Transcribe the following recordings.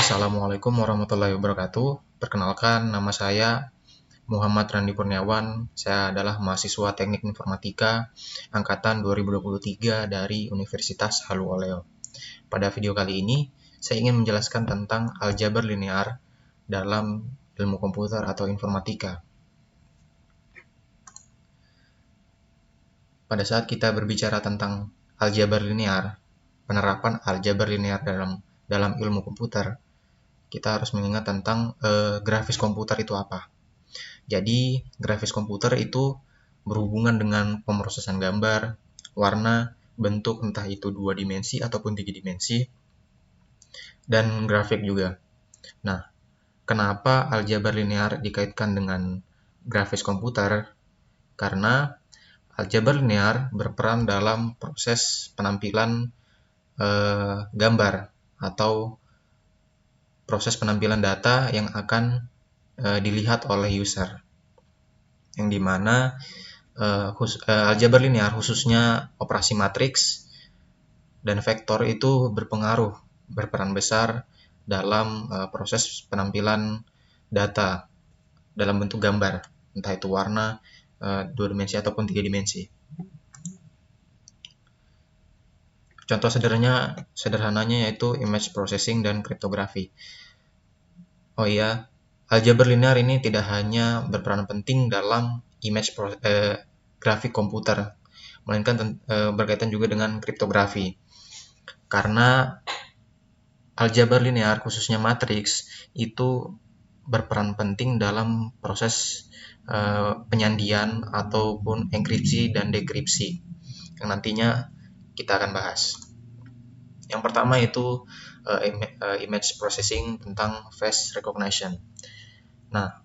Assalamualaikum warahmatullahi wabarakatuh. Perkenalkan, nama saya Muhammad Randi Kurniawan. Saya adalah mahasiswa Teknik Informatika angkatan 2023 dari Universitas Haluoleo. Pada video kali ini, saya ingin menjelaskan tentang aljabar linear dalam ilmu komputer atau informatika. Pada saat kita berbicara tentang aljabar linear, penerapan aljabar linear dalam ilmu komputer, kita harus mengingat tentang grafis komputer itu apa. Jadi, grafis komputer itu berhubungan dengan pemrosesan gambar, warna, bentuk entah itu 2 dimensi ataupun 3 dimensi, dan grafik juga. Nah, kenapa aljabar linear dikaitkan dengan grafis komputer? Karena aljabar linear berperan dalam proses penampilan gambar atau proses penampilan data yang akan dilihat oleh user, yang dimana aljabar linear khususnya operasi matriks dan vektor itu berperan besar dalam proses penampilan data dalam bentuk gambar, entah itu warna 2 dimensi ataupun 3 dimensi. Contoh sederhananya yaitu image processing dan kriptografi. Oh iya, aljabar linear ini tidak hanya berperan penting dalam grafik komputer, melainkan berkaitan juga dengan kriptografi. Karena aljabar linear khususnya matriks itu berperan penting dalam proses penyandian ataupun enkripsi dan dekripsi yang nantinya kita akan bahas. Yang pertama itu image processing tentang face recognition. Nah,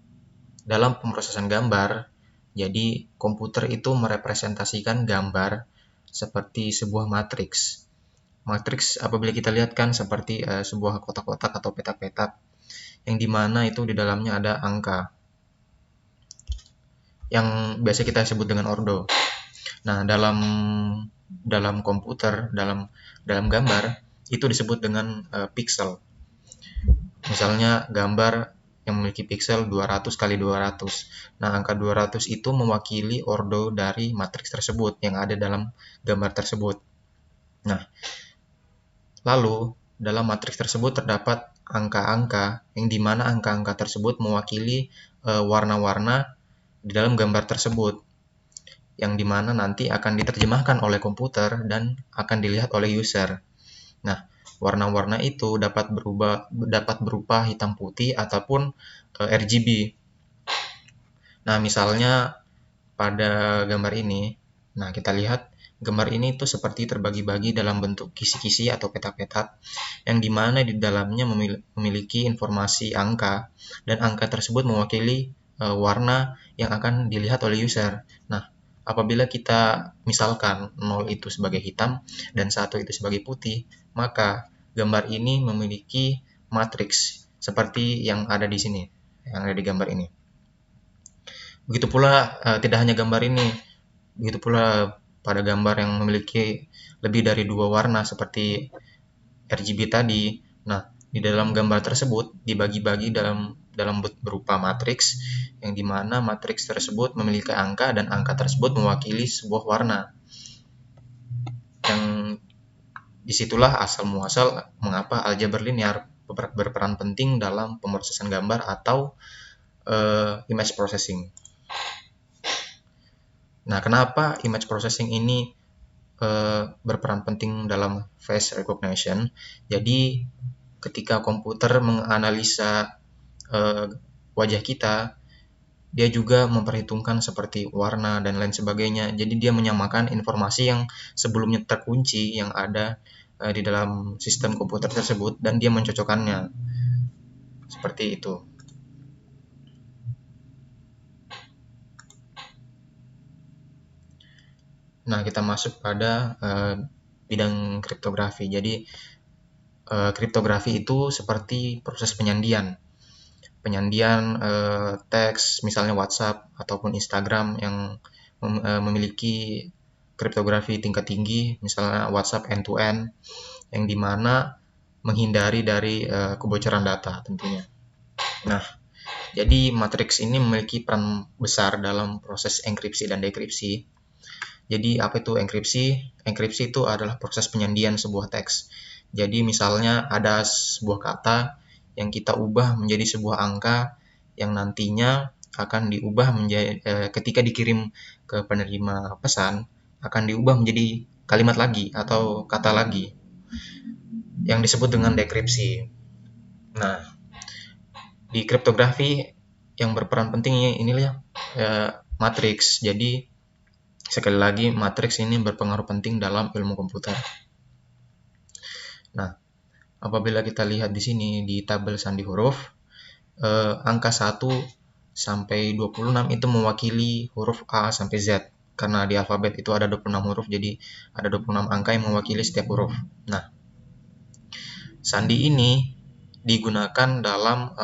dalam pemrosesan gambar, jadi komputer itu merepresentasikan gambar seperti sebuah matriks. Matriks apabila kita lihat kan seperti sebuah kotak-kotak atau petak-petak, yang dimana itu di dalamnya ada angka, yang biasa kita sebut dengan ordo. Nah, dalam komputer, dalam gambar, itu disebut dengan pixel. Misalnya gambar yang memiliki pixel 200 x 200. Nah, angka 200 itu mewakili ordo dari matriks tersebut yang ada dalam gambar tersebut. Nah, lalu dalam matriks tersebut terdapat angka-angka yang dimana angka-angka tersebut mewakili warna-warna di dalam gambar tersebut, yang dimana nanti akan diterjemahkan oleh komputer dan akan dilihat oleh user. Nah, warna-warna itu dapat berupa hitam putih ataupun RGB. Nah, misalnya pada gambar ini, nah kita lihat gambar ini tuh seperti terbagi-bagi dalam bentuk kisi-kisi atau petak-petak, yang dimana di dalamnya memiliki informasi angka, dan angka tersebut mewakili warna yang akan dilihat oleh user. Nah, apabila kita misalkan 0 itu sebagai hitam dan 1 itu sebagai putih, maka gambar ini memiliki matriks seperti yang ada di sini, yang ada di gambar ini. Begitu pula tidak hanya gambar ini, begitu pula pada gambar yang memiliki lebih dari 2 warna seperti RGB tadi. Nah, di dalam gambar tersebut dibagi-bagi dalam berupa matriks, yang dimana matriks tersebut memiliki angka dan angka tersebut mewakili sebuah warna. Yang disitulah asal muasal mengapa aljabar linear berperan penting dalam pemrosesan gambar atau image processing. Nah, kenapa image processing ini berperan penting dalam face recognition? Jadi, ketika komputer menganalisa wajah kita, dia juga memperhitungkan seperti warna dan lain sebagainya. Jadi dia menyamakan informasi yang sebelumnya terkunci yang ada di dalam sistem komputer tersebut, dan dia mencocokkannya. Seperti itu. Nah, kita masuk pada bidang kriptografi. Jadi, kriptografi itu seperti proses penyandian teks, misalnya WhatsApp ataupun Instagram yang memiliki kriptografi tingkat tinggi, misalnya WhatsApp end-to-end, yang dimana menghindari dari kebocoran data tentunya. Nah, jadi matriks ini memiliki peran besar dalam proses enkripsi dan dekripsi. Jadi apa itu enkripsi? Enkripsi itu adalah proses penyandian sebuah teks. Jadi misalnya ada sebuah kata yang kita ubah menjadi sebuah angka yang nantinya akan diubah menjadi ketika dikirim ke penerima pesan akan diubah menjadi kalimat lagi atau kata lagi yang disebut dengan dekripsi. Nah, di kriptografi yang berperan penting inilah matriks. Jadi sekali lagi matriks ini berpengaruh penting dalam ilmu komputer. Nah, apabila kita lihat di sini di tabel sandi huruf, angka 1 sampai 26 itu mewakili huruf A sampai Z. Karena di alfabet itu ada 26 huruf, jadi ada 26 angka yang mewakili setiap huruf. Nah, sandi ini digunakan dalam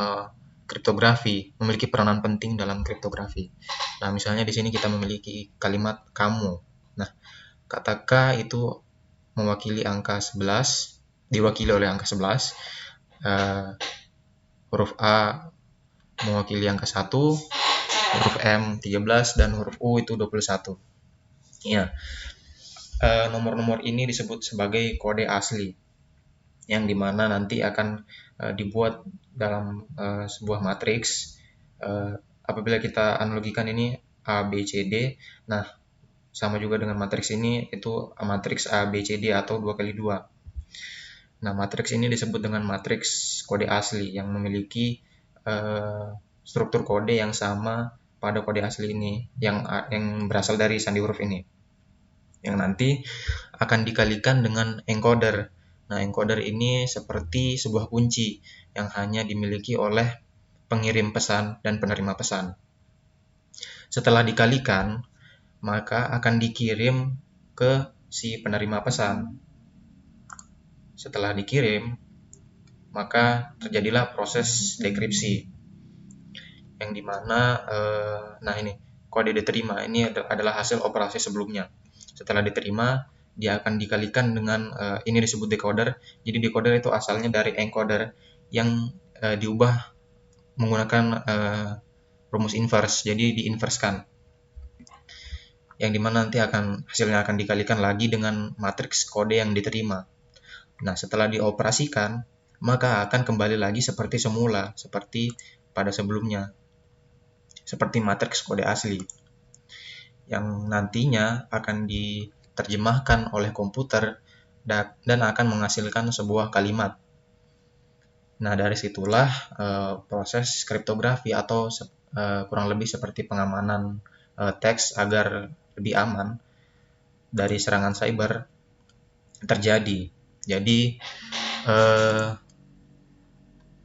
kriptografi, memiliki peranan penting dalam kriptografi. Nah, misalnya di sini kita memiliki kalimat kamu. Nah, kata K itu mewakili angka 11, diwakili oleh angka 11. Huruf A mewakili angka 1, huruf M 13, dan huruf U itu 21. Ya, nomor-nomor ini disebut sebagai kode asli, yang dimana nanti akan dibuat dalam sebuah matriks. Apabila kita analogikan ini A, B, C, D, nah sama juga dengan matriks ini, itu matriks A, B, C, D atau 2x2. Nah, matriks ini disebut dengan matriks kode asli yang memiliki struktur kode yang sama pada kode asli ini, yang berasal dari sandi huruf ini, yang nanti akan dikalikan dengan encoder. Nah, encoder ini seperti sebuah kunci yang hanya dimiliki oleh pengirim pesan dan penerima pesan. Setelah dikalikan, maka akan dikirim ke si penerima pesan. Setelah dikirim, maka terjadilah proses dekripsi, yang dimana nah ini kode diterima ini adalah hasil operasi sebelumnya. Setelah diterima, dia akan dikalikan dengan ini disebut decoder. Jadi decoder itu asalnya dari encoder yang diubah menggunakan rumus inverse, jadi diinverskan, yang dimana nanti hasilnya akan dikalikan lagi dengan matriks kode yang diterima. Nah, setelah dioperasikan, maka akan kembali lagi seperti semula, seperti pada sebelumnya, seperti matriks kode asli, yang nantinya akan diterjemahkan oleh komputer dan akan menghasilkan sebuah kalimat. Nah, dari situlah proses kriptografi atau kurang lebih seperti pengamanan teks agar lebih aman dari serangan cyber terjadi. Jadi,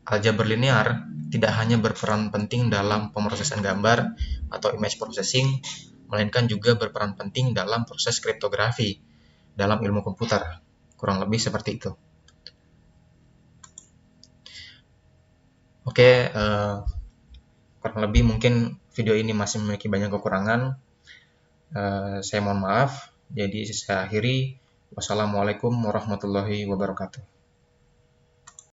aljabar linear tidak hanya berperan penting dalam pemrosesan gambar atau image processing, melainkan juga berperan penting dalam proses kriptografi dalam ilmu komputer. Kurang lebih seperti itu. Oke, kurang lebih mungkin video ini masih memiliki banyak kekurangan. Saya mohon maaf. Jadi saya akhiri. Wassalamualaikum warahmatullahi wabarakatuh.